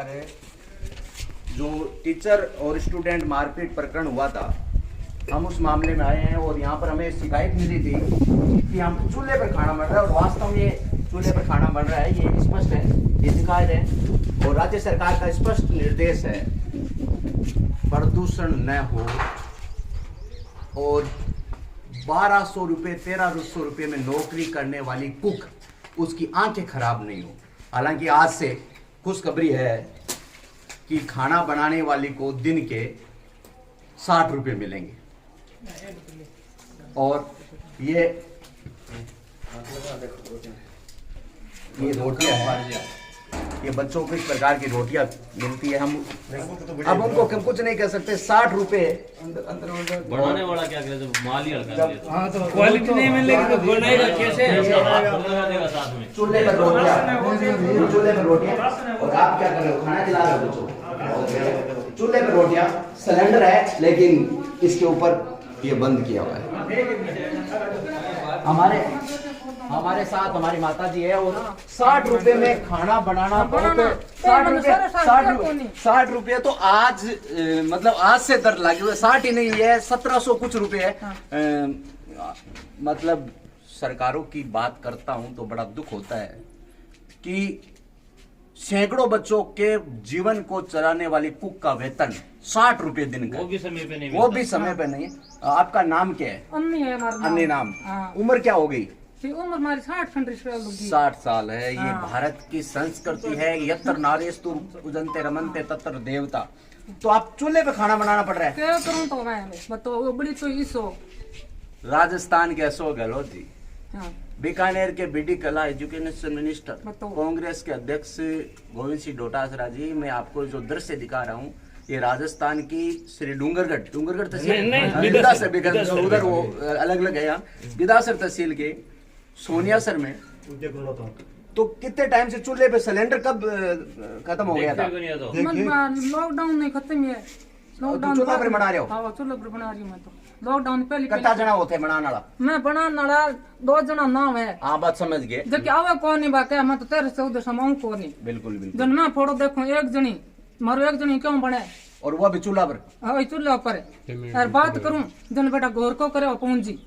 है जो टीचर और स्टूडेंट मारपीट प्रकरण हुआ था, हम उस मामले में आए हैं और यहाँ पर हमें शिकायत मिली थी कि हम चूल्हे पर खाना बन रहा है और वास्तव में ये चूल्हे पर खाना बन रहा है, ये स्पष्ट है, ये शिकायत है और राज्य सरकार का स्पष्ट निर्देश है प्रदूषण न हो और 1200 रुपये 1300 रुपये में नौकरी करने वाली कुक उसकी आंखें खराब नहीं हो। हालांकि आज से खुशखबरी है कि खाना बनाने वाली को दिन के 60 रुपये मिलेंगे और ये रोटियां हैं, ये बच्चों को इस प्रकार की रोटियां मिलती है। हम अब उनको हम कुछ नहीं कह सकते। 60 रुपये बनाने वाला क्या करे, माल ही हल्का देता। हाँ तो क्वालिटी नहीं मिलेगी तो बनाएगा कैसे? साथ में चूल्हे पर रोटियां और आप क्या कर रहे हो, खाना खिला रहे हो बच्चों को। चूल्हे पर रोटियां, सिलेंडर है लेकिन इसके ऊपर ये बंद किया हुआ है। हमारे साथ हमारी माता जी है और 60 रुपए में खाना बनाना बहुत 60 रुपये तो आज मतलब आज से दर लगे हुए 60 ही नहीं है 1700 कुछ रुपए है। मतलब सरकारों की बात करता हूं तो बड़ा दुख होता है कि सैकड़ों बच्चों के जीवन को चलाने वाली कुक का वेतन 60 रुपए दिन का, वो भी समय पे नहीं, वो भी समय पे नहीं। आपका नाम क्या है? अन्नी है हमारा अन्य नाम। उम्र क्या हो गई? उम्र हमारी 60 साल है। ये भारत की संस्कृति है, यत्र नारेस्तु पूजन्ते रमन्ते तत्र देवता। तो आप चूल्हे पे खाना बनाना पड़ रहा है। क्या करूं तो मैं बताओ, बड़ी तो इसो राजस्थान के अशोक गहलोत जी, हाँ। बीकानेर के बीडी कला एजुकेशन मिनिस्टर, बताओ। कांग्रेस के अध्यक्ष गोविंद सिंह डोटासरा जी, मैं आपको जो दृश्य दिखा रहा हूँ ये राजस्थान की श्री डूंगरगढ़ तहसील, उधर वो अलग अलग है, यहाँ बिदासर तहसील के सोनियासर में। तो कितने टाइम से चूल्हे पे सिलेंडर कब खत्म हो गया था? लॉकडाउन नहीं खत्म है। तो चूल्हा पर बना रहे हो? हाँ चूल्हा पर बना रही हूँ मैं तो। लॉकडाउन पहले कितना जना होते हैं बनाने वाला? मैं बनाने वाला 2 जना नाम है। हाँ बात समझ गए। जबकि आवे कौन नहीं बात है, मैं तो तेरे से उधर समाऊं कौन नहीं। बिल्कुल बिल्कुल। जन मैं फोटो देखो एक जनी मारो, एक जनी क्यों बने और वो भी चूल्हा पर? हाँ चूल्हा पर यार बात करूं जन बेटा घोर को करे पूंजी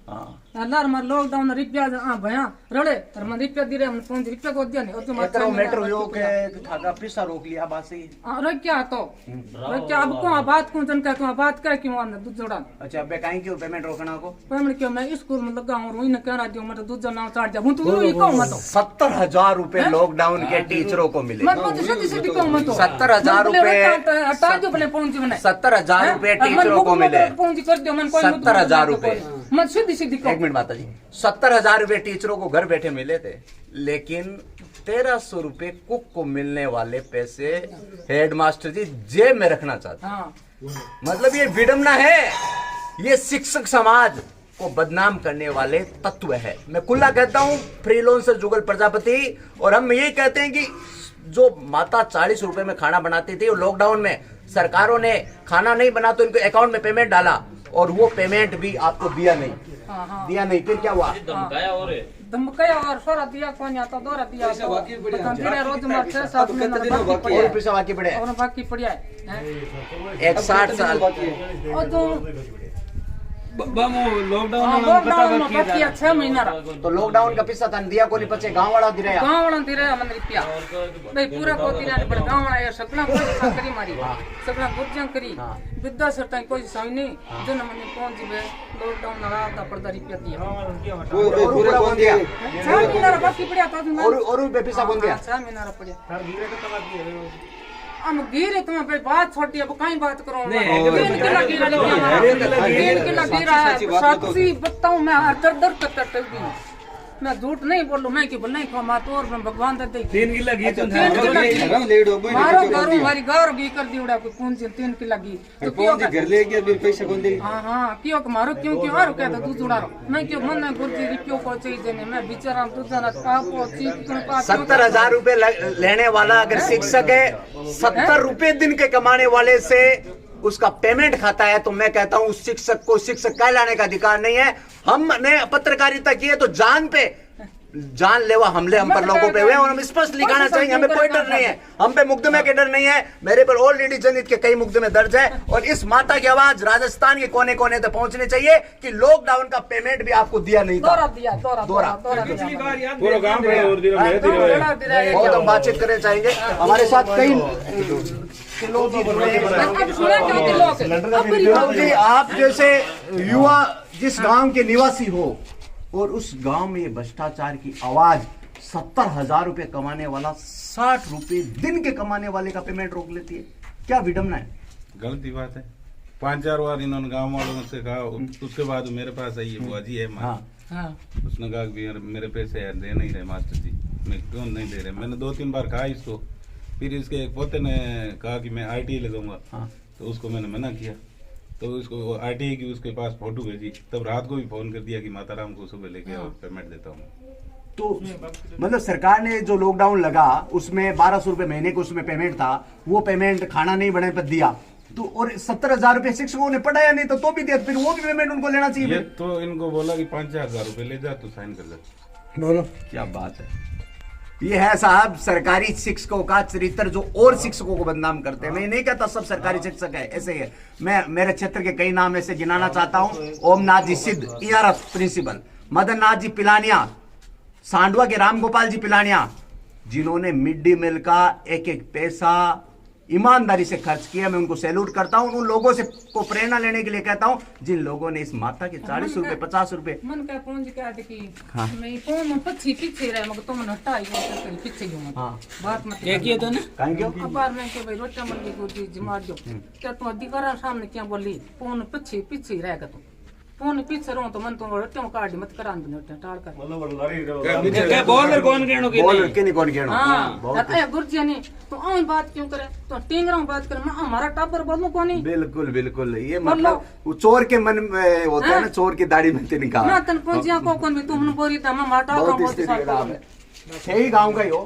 अल्लाह मार लॉकडाउन रुपया भया रड़े और मैं रुपया दे रहे हम पूंजी रुपया को दिया नहीं और जो मतलब मेट्रो यो के खागा पैसा रोक लिया बात सही। अरे क्या तो क्या अब को बात को जन का को बात कर क्यों आने दूध जोड़ा। अच्छा अब काहे क्यों पेमेंट रोकना को? पेमेंट क्यों मैं स्कूल में लगा हूं रोई न कह रहा हूं मैं तो दूध जना चाट जा हूं तो ये कहूं मैं तो 70,000 रुपए लॉकडाउन के टीचरों को मिले। मैं तो सीधी कहूं मैं तो 70,000 रुपए हटा दो अपने पूंजी में 70,000 रुपए टीचरों को मिले। पूंजी कर दियो मैं कोई 70,000 रुपए मैं सीधी एक मिनट माता जी, 70,000 रुपए टीचरों को घर बैठे मिले थे, लेकिन 1300 रुपए कुक को मिलने वाले पैसे हेडमास्टर जी जेब में रखना चाहते। मतलब ये विडम्बना है, ये शिक्षक समाज को बदनाम करने वाले तत्व है। मैं खुला कहता हूँ फ्रीलांसर जुगल प्रजापति, और हम यही कहते हैं कि जो माता 40 रुपए में खाना बनाती थी, लॉकडाउन में सरकारों ने खाना नहीं बना तो इनको अकाउंट में पेमेंट डाला और वो पेमेंट भी आपको दिया नहीं। फिर क्या हुआ? धमकाया और सोरा दिया कौन आता दोरा दिया तो फिर रोज मार 6-7 महीने और पैसा बाकी पड़े और बाकी पड़ा है एक 60 साल और जो लॉकडाउन बाकी 6 महीना तो लॉकडाउन का पैसा तन दिया कोनी पचे गांव वाला दिया मन रुपया भाई पूरा को दिया पर गांव वाला सगळा करी मारी सगळा गुर्जन करी विद्या सरता कोई साई नहीं जन मन पहुंच जीवे लॉकडाउन ना पड़ता रुपया दिया और पूरा कौन दिया? 6 महीना बाकी पड़ा था और पैसा कौन दिया? 6 महीना पड़ा हम गिरे तुम्हें भाई बात छोटी अब कहीं बात करो 3 किलो गिरा है साक्षी बताऊं मैं दर दर तक मैं झूठ नहीं बोलूं मैं कि बोल नहीं खामा तो और भगवान दे 3 किलो घी तो मारो करूं हमारी गार घी कर दी उड़ा कोई कौन सी 3 किलो घी तो क्यों घर ले गया फिर पैसा कौन देगी? हां क्यों मारो क्यों मारो कहता तू जुड़ा मैं क्यों मन में गुरुजी रुपयों को चाहिए नहीं मैं बेचारा तू जरा कापो चीज तुम पास 70,000 रुपए लेने वाला अगर शिक्षक है 70 रुपए दिन के कमाने वाले से उसका पेमेंट खाता है तो मैं कहता हूं उस शिक्षक को शिक्षक कहलाने का अधिकार नहीं है। हमने पत्रकारिता की है तो जान पे जानलेवा हमले हम पर लोगों पे हुए और हम स्पष्ट लिखाना चाहेंगे, हमें कोई डर नहीं है, हम पे मुकदमे के डर नहीं है। मेरे पर ऑलरेडी जनहित के कई मुकदमे दर्ज है और इस माता की आवाज राजस्थान के कोने कोने तक पहुंचनी चाहिए कि लॉकडाउन का पेमेंट भी आपको दिया नहीं था। दौरा पूरा गांव बहुत हम बातचीत करना चाहेंगे। हमारे साथ कई जी, आप जैसे युवा जिस गांव के निवासी हो और उस गांव में ये भ्रष्टाचार की आवाज 70,000 रुपए कमाने वाला 60 रुपए दिन के कमाने वाले का पेमेंट रोक लेती है, क्या विडम्बना है। गलती बात है। 5-4 बार इन्होंने गांव वालों से कहा, उसके बाद मेरे पास आई है बुआ जी है माँ, उसने कहा कि मेरे पैसे यार दे नहीं रहे मास्टर जी, मैं क्यों नहीं दे रहे। मैंने 2-3 बार कहा इसको, फिर इसके एक पोते ने कहा कि मैं ITI लगाऊंगा, तो उसको मैंने मना किया, तो उसको ITI की उसके पास फोटो भेजी, तब रात को भी फोन कर दिया कि माताराम को सुबह लेके आओ, पेमेंट देता हूँ। तो मतलब सरकार ने जो लॉकडाउन लगा उसमें 1200 रुपए महीने को उसमें पेमेंट था, वो पेमेंट खाना नहीं बने पर दिया, तो और 70,000 रुपए शिक्षकों ने पढ़ाया नहीं तो भी दिया, फिर वो भी पेमेंट उनको लेना चाहिए। तो इनको बोला कि 5,000 रुपए ले जा, तू साइन कर दे। बोलो क्या बात है। ये है साहब सरकारी शिक्षकों का चरित्र जो और शिक्षकों को बदनाम करते हैं। मैं नहीं कहता सब सरकारी शिक्षक है, ऐसे ही है। मैं मेरे क्षेत्र के कई नाम ऐसे गिनाना चाहता हूँ। ओमनाथ जी सिद्ध ERF प्रिंसिपल, मदन नाथ जी पिलानिया, सांडवा के राम गोपाल जी पिलानिया, जिन्होंने मिड डे मील का एक एक पैसा ईमानदारी से खर्च किया, मैं उनको सैल्यूट करता हूं। उन लोगों से को प्रेरणा लेने के लिए कहता हूं जिन लोगों ने इस माता के 40 रुपए 50 रुपए मन का पहुंच गया देखी मैं फोन पीछे रहे मगर तुम हटाई पीछे गयो बात मत क्या किया तो ना काहे क्यों अब बार में के भाई रोटा मन को जी मार दो क्या तुम अधिकार सामने क्या बोली फोन पीछे रहेगा तुम फोन पीछे रहो तो मन तुम रोटे काट मत करा दो रोटे टाल कर क्या बॉलर कौन कहनो की बोल के नहीं कौन कहनो हां अरे गुरुजी ने तो आ बात क्यों करे तो टिंगरा बात करे मैं हमारा टाबर बोलूं कोनी बिल्कुल बिल्कुल ये मतलब वो चोर के मन में होता है ना, चोर की दाढ़ी में निकाल ना तन पहुंचिया को कौन भी तुमने बोरी था मैं माटा का बहुत सारा यही गांव का ही हो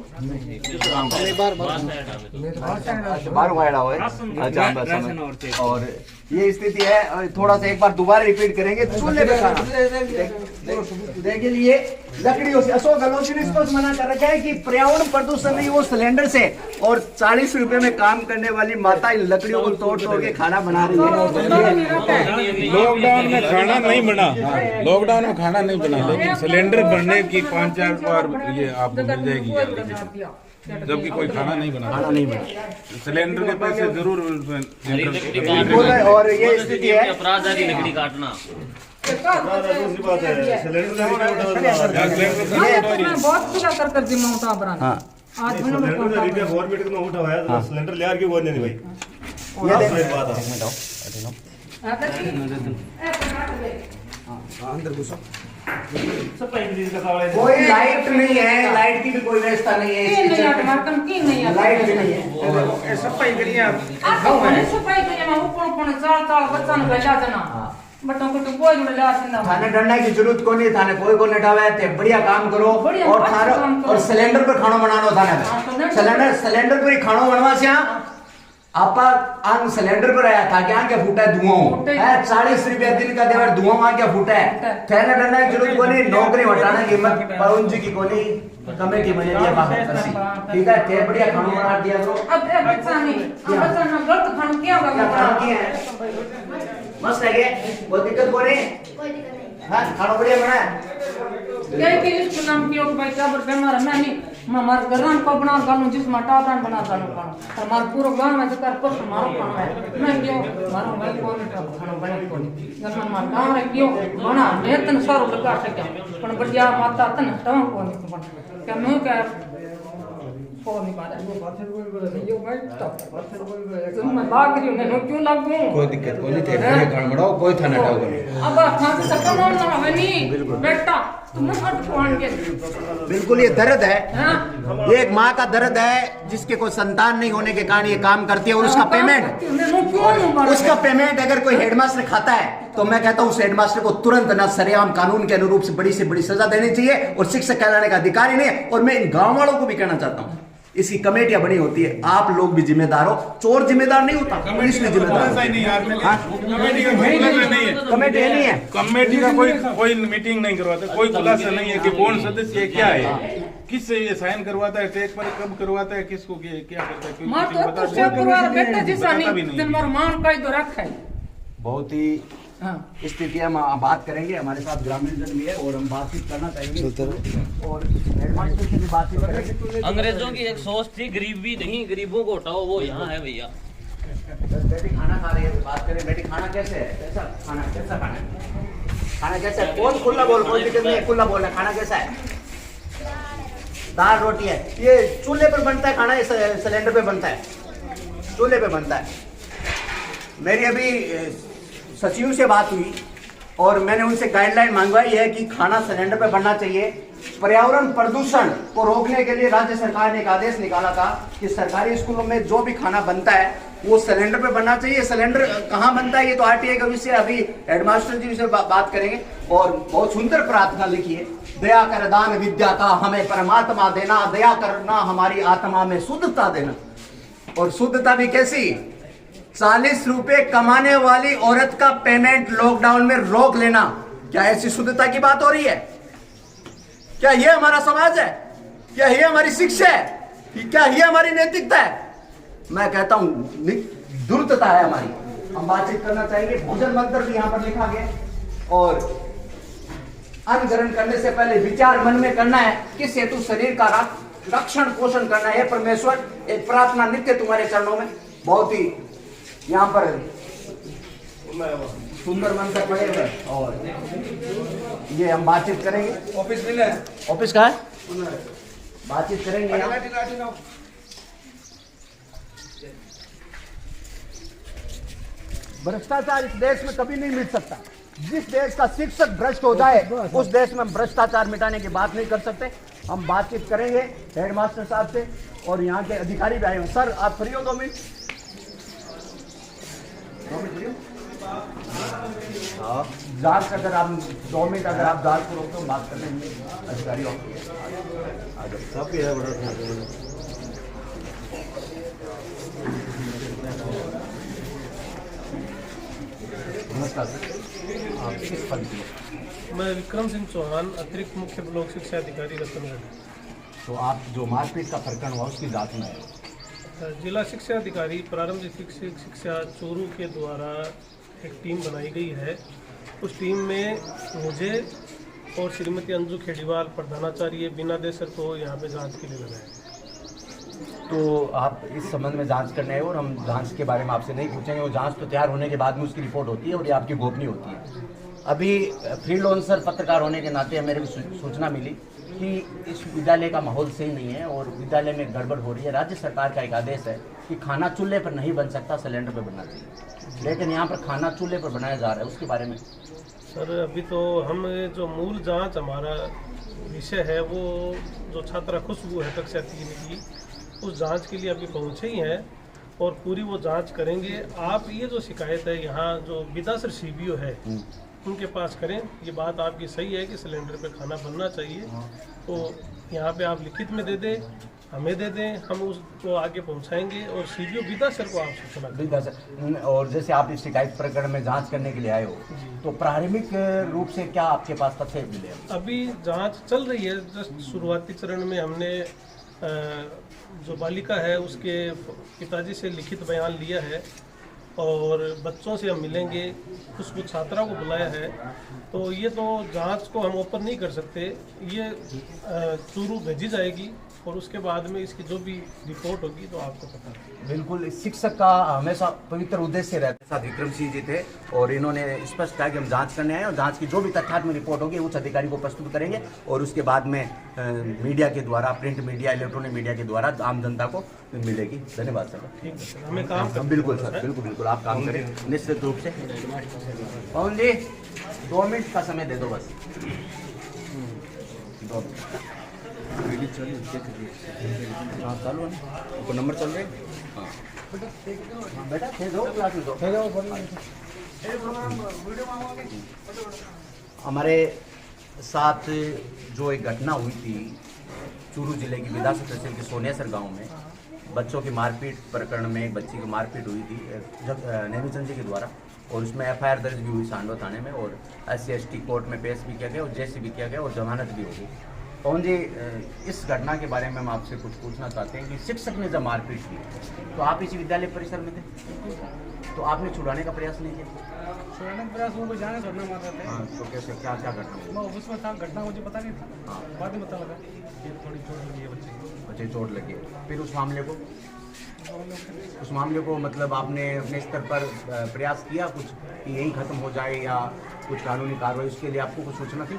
बार वायड़ा हो अच्छा। और ये स्थिति है, थोड़ा सा एक बार दोबारा रिपीट करेंगे। चूल्हे पे खाना देखिए लिए लकड़ियों से अशोक गहलोत ने स्पष्ट मना कर रखा है कि पर्यावरण प्रदूषण नहीं वो सिलेंडर से, और 40 रुपए में काम करने वाली माता इन लकड़ियों को तोड़ तोड़ के खाना बना रही है। लॉकडाउन में खाना नहीं बना, लॉकडाउन में खाना नहीं बना, लेकिन सिलेंडर बनने की 5-4 बार ये आपको मिल जाएगी, जबकि कोई खाना नहीं बना। सिलेंडर के पैसे जरूर और ये स्थिति है अपराध है लकड़ी काटना। दूसरी बात है सिलेंडर बहुत पूरा कर जिम्मा उठा बराना आज सिलेंडर गवर्नमेंट को उठाया सिलेंडर ले आके बोलने नहीं भाई ये देख बात अंदर घुसो। कोई लाइट नहीं है, लाइट की भी कोई व्यवस्था नहीं है, लाइट भी नहीं है। सफाई करिए आप सफाई करिए मैं ऊपर चाल बच्चा ने भेजा देना बटों को तो कोई नहीं ला देना थाने डंडा की जरूरत को नहीं, थाने कोई को नटावे ते बढ़िया काम करो और थारो और सिलेंडर पर खाना बनानो थाने सिलेंडर पर ही खाना बनवा से आपा आंग सिलेंडर पर आया था क्या क्या फूटा धुआं है 40 रुपया दिन का देवर धुआं वहां क्या फूटा है थाने डंडा की जरूरत को नहीं, नौकरी हटाने की हिम्मत पवन जी की को नहीं, कमेटी बने दिया बात ठीक है ते बढ़िया खाना बना दिया करो। अब बच्चा ना गलत खाना क्या होगा मस्त है ये कोई दिक्कत को नहीं हां खाना बढ़िया बना ये कि इसको नाम कियो भाई टाबर बेमार है नहीं मार गरम को बना गालू जिस माटा प्राण बना गालू खाना और मार पूरा गांव में जकर पर मारो खाना है मैं क्यों मारो भाई कौन खाना बने को जब मार गांव में क्यों बना वेतन सारो लगा सके पण बढ़िया माता तन टाव को नहीं बन क्या मैं क्या फोन नहीं बात है यो भाई तुम मैं भाग रही हूं मैं क्यों लागू कोई दिक्कत कोई नहीं थे बढ़िया खाना बनाओ कोई थाना टाव नहीं अब फांसी सपना ना है नहीं बेटा तुम हट फोन के बिल्कुल ये दर्द है, ये एक माँ का दर्द है जिसके कोई संतान नहीं होने के कारण ये काम करती है और उसका पेमेंट अगर कोई हेडमास्टर खाता है तो मैं कहता हूँ उस हेडमास्टर को तुरंत ना सरेआम कानून के अनुरूप से बड़ी बड़ी सजा देनी चाहिए और शिक्षक कहलाने का अधिकार ही नहीं है। और मैं इन गांव वालों को भी कहना चाहता हूँ इसकी कमेटियां बनी होती है, आप लोग भी जिम्मेदार हो। चोर जिम्मेदार नहीं होता, पुलिस भी जिम्मेदार ऐसा ही नहीं यार, हाँ? कमेटी का कोई खुलासा नहीं है। कमेटी नहीं है, कमेटी का कोई मीटिंग नहीं करवाता, कोई खुलासा नहीं है कि कौन सदस्य है, क्या है, किससे ये साइन करवाता है, चेक पर कब करवाता है, किसको क्या करता है, कोई मां किसी को बता तो सेव करवा बेटा जिसा बताता भी नहीं दिन भर मान का ही तो रखा है। बहुत ही हाँ स्थिति हम बात करेंगे, हमारे साथ ग्रामीण जन भी है और हम बातचीत करना चाहेंगे और हेडमास्टर से भी बातचीत करेंगे। अंग्रेजों की एक सोच थी, गरीबी नहीं, गरीबों को हटाओ, वो यहाँ है भैया। बेटी खाना खा रही है, बात करें बेटी खाना कैसे है, कैसा खाना है, खाना कैसा है, कौन खुला बोल, कोई दिक्कत नहीं है, खुला बोल रहा है, खाना कैसा है, दाल रोटी है, ये चूल्हे पर बनता है खाना, ये सिलेंडर पे बनता है, चूल्हे पे बनता है। मेरी अभी सचिव से बात हुई और मैंने उनसे गाइडलाइन मंगवाई है कि खाना सिलेंडर पे बनना चाहिए। पर्यावरण प्रदूषण को रोकने के लिए राज्य सरकार ने एक आदेश निकाला था कि सरकारी स्कूलों में जो भी खाना बनता है वो सिलेंडर पे बनना चाहिए। सिलेंडर कहाँ बनता है ये तो आरटीआई का विषय, अभी हेडमास्टर जी से बात करेंगे। और बहुत सुंदर प्रार्थना लिखी है, दया कर दान विद्या का हमें परमात्मा देना, दया करना हमारी आत्मा में शुद्धता देना। और शुद्धता भी कैसी, 40 रुपए कमाने वाली औरत का पेमेंट लॉकडाउन में रोक लेना, क्या ऐसी शुद्धता की बात हो रही है? क्या ये हमारा समाज है? क्या ये हमारी शिक्षा है? क्या ये हमारी नैतिकता है? मैं कहता हूं दुर्तता है हमारी। हम बातचीत करना चाहेंगे। भोजन मंत्र भी यहाँ पर लिखा गया और अन्न ग्रहण करने से पहले विचार मन में करना है, किस हेतु शरीर का रक्षण पोषण करना है। परमेश्वर, एक प्रार्थना नित्य तुम्हारे चरणों में। बहुत ही यहाँ पर सुंदर मंत्र पड़े हुए और ये हम बातचीत करेंगे। ऑफिस मिले, ऑफिस का है, बातचीत करेंगे यहाँ। भ्रष्टाचार इस देश में कभी नहीं मिट सकता। जिस देश का शिक्षक भ्रष्ट हो जाए उस देश में भ्रष्टाचार मिटाने की बात नहीं कर सकते। हम बातचीत करेंगे हेडमास्टर साहब से और यहाँ के अधिकारी भी आए हैं। सर आप फ्री हो 2 मिनट? जांच अगर आप 2 मिनट अगर आप जांच करो तो बात कर लेंगे अधिकारी। नमस्कार सर, आप किस पद की? मैं विक्रम सिंह चौहान, अतिरिक्त मुख्य ब्लॉक शिक्षा अधिकारी रतनगढ़। तो आप जो मारपीट का प्रकरण हुआ उसकी जांच में है। जिला शिक्षा अधिकारी प्रारंभिक शिक्षा चोरू के द्वारा एक टीम बनाई गई है। उस टीम में मुझे और श्रीमती अंजू खेड़ीवाल प्रधानाचार्य बिना दे सर को यहाँ पे जांच के लिए लगाया। तो आप इस संबंध में जांच करने आए और हम जांच के बारे में आपसे नहीं पूछेंगे। वो जांच तो तैयार होने के बाद में उसकी रिपोर्ट होती है और ये आपकी गोपनीय होती है। अभी फ्रीलांसर पत्रकार होने के नाते मेरे को सूचना मिली कि इस विद्यालय का माहौल सही नहीं है और विद्यालय में गड़बड़ हो रही है। राज्य सरकार का एक आदेश है कि खाना चूल्हे पर नहीं बन सकता, सिलेंडर पर बनना चाहिए, लेकिन यहाँ पर खाना चूल्हे पर बनाया जा रहा है। उसके बारे में सर अभी तो हम जो मूल जांच हमारा विषय है वो जो छात्रा खुशबू है कक्षा 3 की, उस जांच के लिए अभी पहुँचे ही हैं और पूरी वो जांच करेंगे। आप ये जो शिकायत है यहाँ जो विदासर सीबीओ है उनके पास करें। ये बात आपकी सही है कि सिलेंडर पे खाना बनना चाहिए, तो यहाँ पे आप लिखित में दे दें, हमें दे दें, हम उसको आगे पहुँचाएंगे और सीबीओ विदासर को आप सूचना दें। विदासर। और जैसे आप इस शिकायत प्रकरण में जांच करने के लिए आए हो तो प्रारंभिक रूप से क्या आपके पास तथ्य मिले? अभी जांच चल रही है। जस्ट शुरुआती चरण में हमने जो बालिका है उसके पिताजी से लिखित बयान लिया है और बच्चों से हम मिलेंगे, उसको छात्रा को बुलाया है। तो ये तो जांच को हम ओपन नहीं कर सकते, ये चूरू भेजी जाएगी और उसके बाद में इसकी जो भी रिपोर्ट होगी तो आपको पता है। बिल्कुल, शिक्षक का हमेशा पवित्र उद्देश्य रहता है। साथ विक्रम सिंह जी थे और इन्होंने स्पष्ट कहा कि हम जांच करने आए और जांच की जो भी तथ्यात्मक रिपोर्ट होगी उच्च अधिकारी को प्रस्तुत करेंगे और उसके बाद में मीडिया के द्वारा, प्रिंट मीडिया, इलेक्ट्रॉनिक मीडिया के द्वारा आम जनता को मिलेगी। धन्यवाद सर। ठीक है सर, हमें काम करना है। बिल्कुल सर, बिल्कुल आप काम करें निश्चित रूप से। पवन जी 2 मिनट का समय दे दो बस। 2 मिनट चालू है ना, नंबर चल रहे हैं। हाँ बेटा थे दो क्लास में दो। हमारे साथ जो एक घटना हुई थी चूरू जिले की विधानसभा तहसील के सोनेसर गांव में बच्चों की मारपीट प्रकरण में एक बच्ची की मारपीट हुई थी नेमीचंद जी के द्वारा, और उसमें एफआईआर दर्ज भी हुई सांडवा थाने में, और SC/ST कोर्ट में पेश भी किया गया और जेसी भी किया गया और जमानत भी हो गई। पवन जी, इस घटना के बारे में हम आपसे कुछ पूछना चाहते हैं कि शिक्षक ने जब मारपीट की तो आप इसी विद्यालय परिसर में थे, तो आपने छुड़ाने का प्रयास नहीं किया? छुड़ाने का प्रयास वो जाने छोड़ना मार रहे थे। हाँ, तो कैसे क्या क्या घटना? मैं ऑफिस में था, घटना मुझे पता नहीं था। हाँ। बाद में पता लगा कि थोड़ी चोट लगी है बच्चे को। बच्चे चोट लगी है। फिर उस मामले को मतलब आपने अपने स्तर पर प्रयास किया कुछ कि यही खत्म हो जाए या कुछ कानूनी कार्रवाई, उसके लिए आपको कुछ सूचना थी?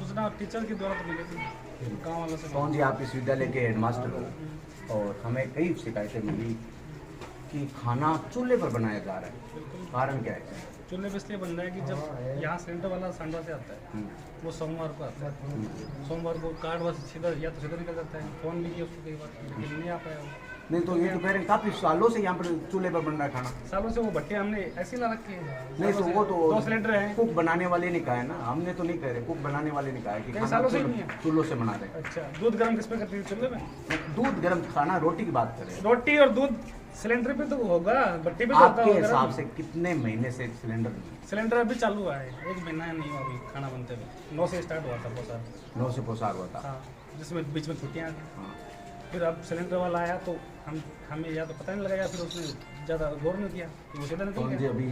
सूचना टीचर के द्वारा तो मिली थी, गाँव वालों से। पवन जी, आप इस विद्यालय के हेडमास्टर हो और हमें कई शिकायतें मिली कि खाना चूल्हे पर बनाया जा रहा है, कारण क्या है? चूल्हे पर इसलिए बन रहा है कि जब यहाँ सिलेंडर वाला सांडवा से आता है, वो सोमवार को आता है। सोमवार को कार्ड बस सीधा या तो सीधा निकल जाता है। फ़ोन भी किया उसको कई बार, लेकिन नहीं आ पाया वो। नहीं तो ये तो कह रहे हैं काफी सालों से यहाँ पर चूल्हे पर बन रहा है खाना। सालों से वो भट्टे हमने ऐसे ला रखे हैं। नहीं तो वो तो 2 सिलेंडर हैं। कुक बनाने वाले ने कहा है ना, हमने तो नहीं कह रहे, कुक बनाने वाले ने कहा है कि कई खाना सालों से नहीं है। चूल्हों से बना रहे हैं। अच्छा, दूध गर्म किस पे करते हैं? चूल्हे में। दूध गर्म खाना, रोटी की बात करें, रोटी और दूध सिलेंडर पे तो होगा, भट्टी पे तो होता आपके होगा। हिसाब से कितने महीने से सिलेंडर नहीं है? सिलेंडर अभी चालू हुआ है, 1 महीना नहीं हुआ अभी खाना बनते हुए। 9 से स्टार्ट हुआ था पोसार। 9 से पोसार हुआ था। हाँ, जिसमें बीच में छुट्टियाँ आ गई। हाँ। फिर अब सिलेंडर वाला आया तो हमें या तो पता नहीं लगा या फिर उसने ज़्यादा गौर नहीं किया, वो सीधा निकल पवन जी, गया। अभी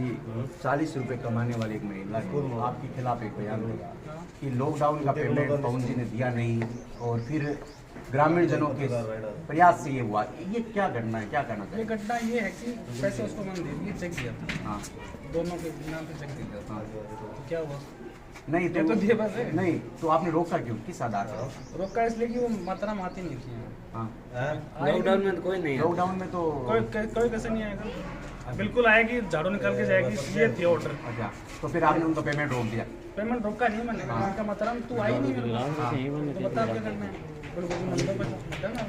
40 रुपए कमाने वाली एक महिला है, आपके खिलाफ एक बयान दिया कि लॉकडाउन का पेमेंट पवन जी ने दिया नहीं और फिर ग्रामीण जनों के प्रयास से ये हुआ। ये क्या घटना है, क्या करना ये चाहिए? घटना ये है कि पैसे उसको मैंने दे दिए, चेक दिया था, हाँ दोनों के नाम पे चेक दिया था। हाँ। तो क्या हुआ? नहीं ये तो दिए बस है। नहीं तो आपने रोका क्यों, किस आधार पर? रोका इसलिए कि वो मात्रा में आती नहीं थी। हाँ, लॉकडाउन में तो कोई नहीं है। लॉकडाउन में तो कोई कैसे नहीं आएगा, बिल्कुल आएगी, झाड़ू निकाल के जाएगी, ये थी ऑर्डर। अच्छा, तो फिर आपने उनका पेमेंट रोक दिया? पेमेंट रोका नहीं मैंने, उनका मतलब तू आई नहीं मेरे पास, तो बता क्या करना है। बिल्कुल नंबर पे बता ना।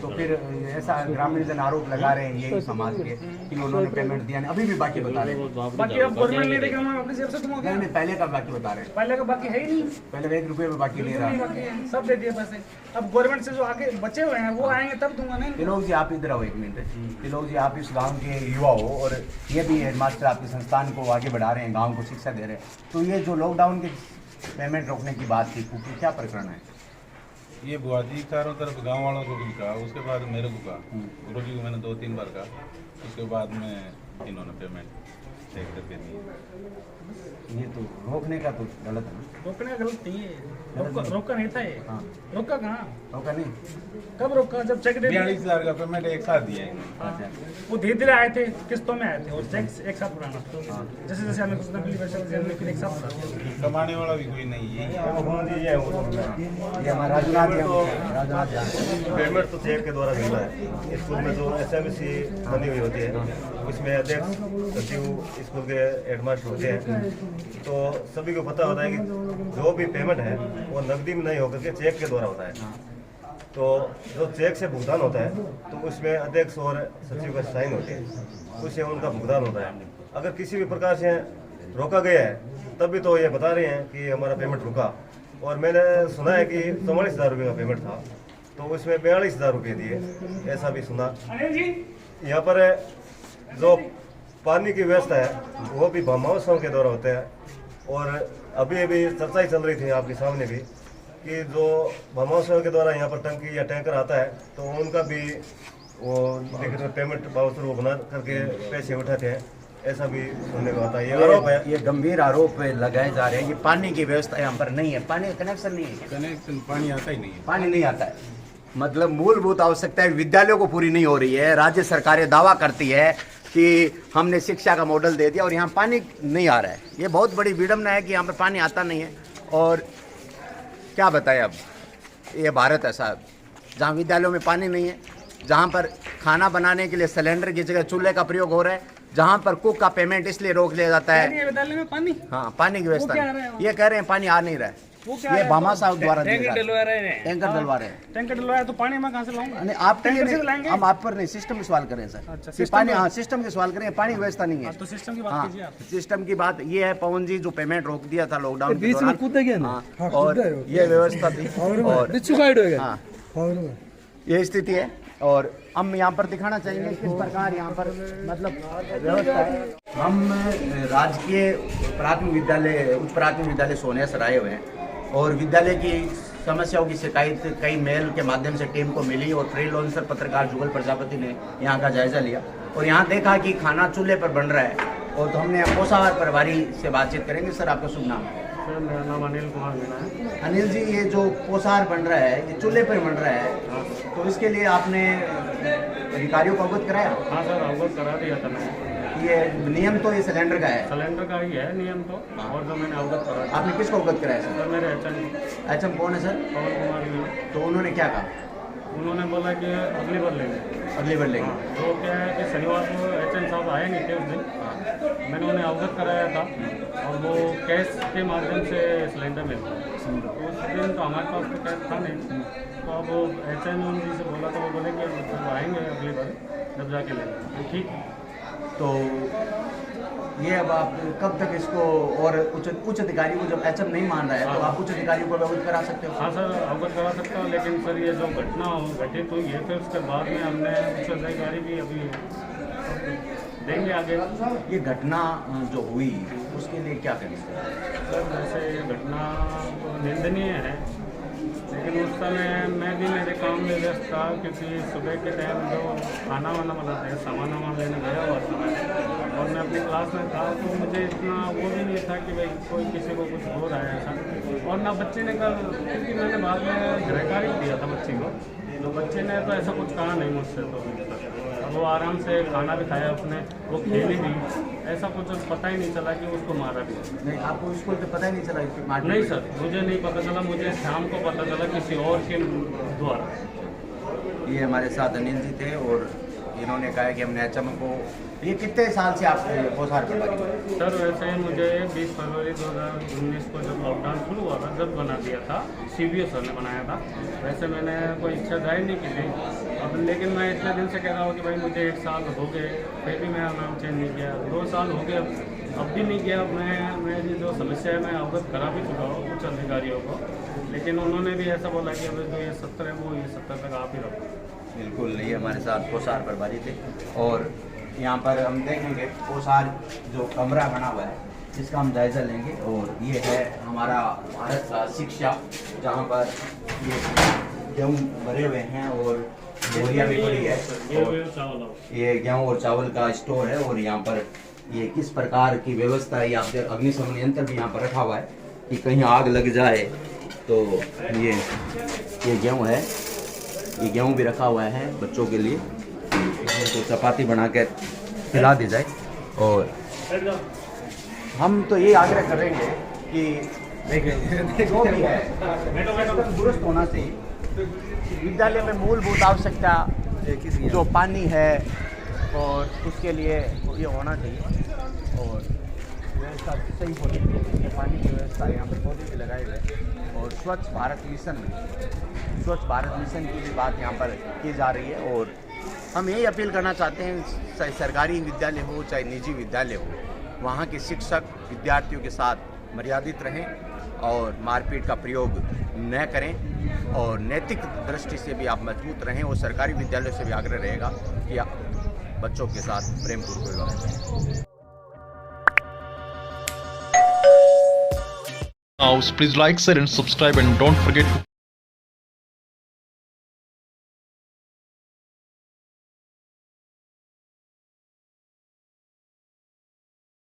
तो फिर ऐसा ग्रामीण जन आरोप लगा रहे हैं यही समाज के कि उन्होंने पेमेंट दिया नहीं, अभी भी बाकी बता रहे हैं। बाकी अब गवर्नमेंट नहीं देगा, मैं अपनी जेब से दूंगा क्या? नहीं, पहले का बाकी बता रहे हैं, पहले का बाकी है ही नहीं, पहले 1 रुपये में बाकी नहीं बिल्कुल नहीं रहा। बाकी है, सब दे दिए पैसे। अब गवर्नमेंट से जो आगे बचे हुए हैं वो आएंगे तब दूंगा। नहीं तिलोक जी, आप इधर आओ 1 मिनट। तिलोक जी, आप इस गांव के युवा हो और ये भी हेडमास्टर आपके संस्थान को आगे बढ़ा रहे हैं, गांव को शिक्षा दे रहे हैं, तो ये जो लॉकडाउन के पेमेंट रोकने की बात थी, क्या प्रकरण है? ये बुआ जी चारों तरफ गांव वालों को भी कहा, उसके बाद मेरे को कहा, गुरु जी को मैंने 2-3 बार कहा, उसके बाद में इन्होंने पेमेंट चेक करके दी। ये तो रोकने का तो गलत है ना? रोकने का गलत नहीं है, रोका नहीं था ये। हाँ। रोका कहाँ, रोका नहीं? कब रोका? जब चेक दे दिया। 42,000 का पेमेंट एक साथ दिया है। अच्छा, वो धीरे धीरे आए थे, किस्तों में आए थे और चेक एक साथ बढ़ाना था। जैसे जैसे हमें कुछ मिली वैसे वैसे हमने फिर एक साथ बढ़ा दिया। कमाने वाला भी कोई नहीं है। ये हमारा राजनाथ जी। पेमेंट तो चेक के द्वारा मिलता है। स्कूल में जो SMC बनी हुई होती है उसमें अध्यक्ष सचिव स्कूल के हेडमास्टर होते हैं, तो सभी को पता होता है कि जो भी पेमेंट है वो नकदी में नहीं होकर के चेक के द्वारा होता है। तो जो चेक से भुगतान होता है तो उसमें अध्यक्ष और सचिव का साइन होते हैं, उससे उनका भुगतान होता है। अगर किसी भी प्रकार से रोका गया है तब भी तो ये बता रहे हैं कि हमारा पेमेंट रुका, और मैंने सुना है कि 44,000 रुपये का पेमेंट था तो उसमें 42,000 रुपये दिए, ऐसा भी सुना। यहाँ पर जो पानी की व्यवस्था है वो भी महोत्सव के द्वारा होता है, और अभी अभी चर्चा ही चल रही थी आपके सामने भी कि जो महोत्सव के द्वारा यहाँ पर टंकी या टैंकर आता है तो उनका भी वो देखिए पेमेंट बाउचर वो बना करके पैसे उठाते हैं, ऐसा भी सुनने को आता है। ये आरोप है, ये गंभीर आरोप लगाए जा रहे हैं कि पानी की व्यवस्था यहाँ पर नहीं है, पानी का कनेक्शन नहीं है, कनेक्शन पानी आता ही नहीं है। पानी नहीं आता है, मतलब मूलभूत आवश्यकताएं विद्यालयों को पूरी नहीं हो रही है। राज्य सरकारें दावा करती है कि हमने शिक्षा का मॉडल दे दिया और यहाँ पानी नहीं आ रहा है। ये बहुत बड़ी विडम्बना है कि यहाँ पर पानी आता नहीं है। और क्या बताएं, अब ये भारत ऐसा जहाँ विद्यालयों में पानी नहीं है, जहाँ पर खाना बनाने के लिए सिलेंडर की जगह चूल्हे का प्रयोग हो रहा है, जहाँ पर कुक का पेमेंट इसलिए रोक लिया जाता है। विद्यालय में पानी, हाँ, पानी की व्यवस्था वो क्या आ रहा है नहीं। ये कह रहे हैं पानी आ नहीं रहा है। वो क्या ये है? भामा साहब द्वारा दिए टैंकर जा रहे डलवा रहे हैं। हैं। टैंकर डलवा रहे हैं। टैंकर डलवाया तो पानी मैं कहाँ से लाऊंगा? नहीं आपके लिए टैंकर से नहीं, लाएंगे? हम आप पर नहीं, सिस्टम की सवाल करें सर। अच्छा, कि सिस्टम पानी, का- हाँ सिस्टम की सवाल करें, पानी की व्यवस्था नहीं है। तो सिस्टम की बात हाँ, कीजिए आप। सिस्टम की बात ये है पवन जी, जो पेमेंट रोक दिया था लॉकडाउन के दौरान, हाँ, और ये व्यवस्था थी और हाँ, ये स्थिति है। और हम यहाँ पर दिखाना चाहेंगे किस प्रकार यहाँ पर मतलब व्यवस्था है। हम राजकीय प्राथमिक विद्यालय, उच्च प्राथमिक विद्यालय सोनेसर आए हुए हैं और विद्यालय की समस्याओं की शिकायत कई मेल के माध्यम से टीम को मिली और फ्रीलांसर पत्रकार जुगल प्रजापति ने यहाँ का जायजा लिया और यहाँ देखा कि खाना चूल्हे पर बन रहा है। और तो हमने पोषाहार प्रभारी से बातचीत करेंगे। सर आपका शुभ नाम है? सर मेरा नाम अनिल कुमार मीणा है। अनिल जी, ये जो पोषाहार बन रहा है ये चूल्हे पर बन रहा है, तो इसके लिए आपने अधिकारियों को अवगत कराया? हाँ सर, अवगत करा दिया था मैंने। ये नियम तो ये सिलेंडर का है, सिलेंडर का ही है नियम तो, और जो मैंने अवगत करा दिया। आपने किसको अवगत कराया सर? सर मेरे एचएम एचएम कौन है सर? पवन कुमार मीणा, तो उन्होंने क्या कहा? उन्होंने बोला कि अगली बार लेंगे। अगली बार लेंगे। तो क्या है कि शनिवार को एचएम साहब आए नहीं थे उस दिन, मैंने उन्हें अवगत कराया था और वो कैश के माध्यम से सिलेंडर मिलता है। तो उस दिन तो हमारे पास तो कैश था नहीं, तो अब एचएम जी से बोला तो वो बोले कि अब आएंगे अगली बार जब जाके लेंगे। ठीक है। तो ये अब आप कब तक इसको, और उच्च अधिकारी को जब एचएम नहीं मान रहा है तो आप उच्च अधिकारियों को अवगत करा सकते हो? हाँ सर, अवगत करा सकता हूँ, लेकिन सर ये जो घटना घटित हुई है फिर उसके बाद में हमने उच्च अधिकारी भी अभी देंगे आगे। ये घटना जो हुई उसके लिए क्या करें सर? वैसे ये घटना तो निंदनीय है, लेकिन उस समय मैं भी मेरे काम में व्यस्त था, क्योंकि सुबह के टाइम जो खाना वाना बनाते हैं सामान वामान लेने गया हुआ था मैं, और मैं अपनी क्लास में था, तो मुझे इतना वो भी नहीं था कि भाई कोई किसी को कुछ हो रहा है ऐसा। और ना बच्चे ने कल, क्योंकि मैंने बाद में घर कार्य दिया था बच्ची को, तो बच्चे ने तो ऐसा कुछ कहा नहीं मुझसे। तो अब वो आराम से खाना भी खाया उसने, वो खेली भी, ऐसा कुछ पता ही नहीं चला कि उसको मारा भी। नहीं, आपको स्कूल पे पता ही नहीं चला कि मारपीट नहीं हुई? सर, मुझे नहीं पता चला, मुझे शाम को पता चला किसी और के द्वारा। ये हमारे साथ अनिल जी थे और इन्होंने कहा कि हमने एचएम को, ये कितने साल से आप पोषाहार प्रभारी? सर वैसे मुझे 20 फरवरी 2019 को जब लॉकडाउन शुरू हुआ था जब बना दिया था, CBO सर ने बनाया था। वैसे मैंने कोई इच्छा जाहिर नहीं की थी अब, लेकिन मैं इतने दिन से कह रहा हूँ कि भाई मुझे 1 साल हो गए, फिर भी मेरा नाम चेंज नहीं किया। 2 साल हो गए, अब भी नहीं किया। मेरी जो समस्या है मैं अवगत करा भी चुका हूँ कुछ अधिकारियों को, लेकिन उन्होंने भी ऐसा बोला कि अब जो ये 70 है वो ये 70 तक आप ही रखो। बिल्कुल, ये हमारे साथ पोषाहार प्रभारी थे। और यहाँ पर हम देखेंगे पोषाहार जो कमरा बना हुआ है इसका हम जायजा लेंगे। और ये है हमारा भारत का शिक्षा, जहाँ पर ये गेहूँ भरे हुए हैं और बोरियाँ भी पड़ी है, और ये गेहूँ और चावल का स्टोर है। और यहाँ पर ये किस प्रकार की व्यवस्था है, यहाँ पर अग्निशमन यंत्र भी यहाँ पर रखा हुआ है कि कहीं आग लग जाए तो ये गेहूँ है, ये गेहूँ भी रखा हुआ है बच्चों के लिए, तो चपाती बना कर खिला दी जाए। और हम तो ये आग्रह करेंगे कि जो भी है एकदम दुरुस्त होना चाहिए। विद्यालय में मूलभूत आवश्यकता जो पानी है और उसके लिए ये होना चाहिए, और व्यवस्था सही होनी चाहिए। पानी की व्यवस्था, यहाँ पर पौधे भी लगाए हुए, और स्वच्छ भारत मिशन की भी बात यहाँ पर की जा रही है। और हम यही अपील करना चाहते हैं, चाहे सरकारी विद्यालय हो चाहे निजी विद्यालय हो, वहाँ के शिक्षक विद्यार्थियों के साथ मर्यादित रहें और मारपीट का प्रयोग न करें, और नैतिक दृष्टि से भी आप मजबूत रहें। और सरकारी विद्यालयों से भी आग्रह रहेगा कि आप बच्चों के साथ प्रेमपूर्वक व्यवहार करें। Please like, share and subscribe, and don't forget to